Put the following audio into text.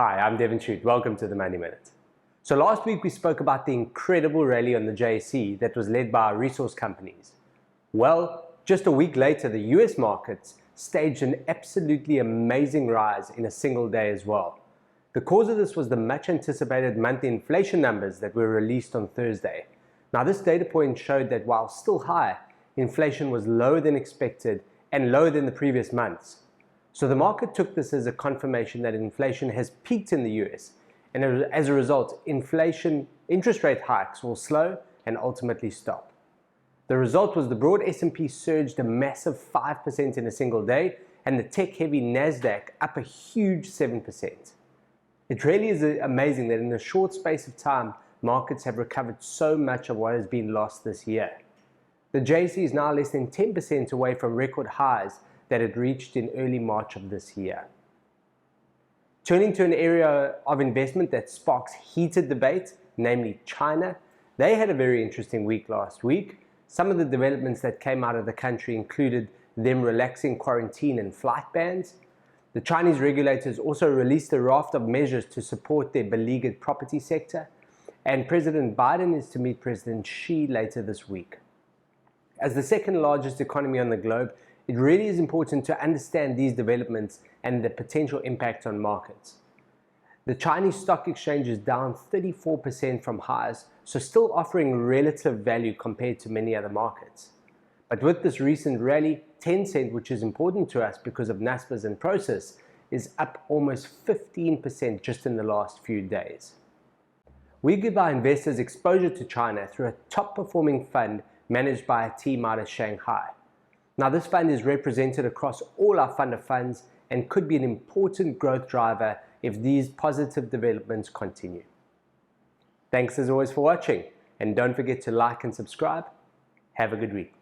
Hi, I'm Devin Shute. Welcome to the Money Minute. So last week we spoke about the incredible rally on the JSE that was led by our resource companies. Well, just a week later, the US markets staged an absolutely amazing rise in a single day as well. The cause of this was the much anticipated monthly inflation numbers that were released on Thursday. Now this data point showed that while still high, inflation was lower than expected and lower than the previous months. So the market took this as a confirmation that inflation has peaked in the US, and as a result, interest rate hikes will slow and ultimately stop. The result was the broad S&P surged a massive 5% in a single day, and the tech-heavy NASDAQ up a huge 7%. It really is amazing that in a short space of time, markets have recovered so much of what has been lost this year. The JSE is now less than 10% away from record highs that it reached in early March of this year. Turning to an area of investment that sparks heated debate, namely China, they had a very interesting week last week. Some of the developments that came out of the country included them relaxing quarantine and flight bans. The Chinese regulators also released a raft of measures to support their beleaguered property sector, and President Biden is to meet President Xi later this week. As the second largest economy on the globe, it really is important to understand these developments and the potential impact on markets. The Chinese stock exchange is down 34% from highs, so still offering relative value compared to many other markets. But with this recent rally, Tencent, which is important to us because of Naspers and Prosus, is up almost 15% just in the last few days. We give our investors exposure to China through a top-performing fund managed by a team out of Shanghai. Now, this fund is represented across all our fund of funds and could be an important growth driver if these positive developments continue. Thanks as always for watching, and don't forget to like and subscribe. Have a good week.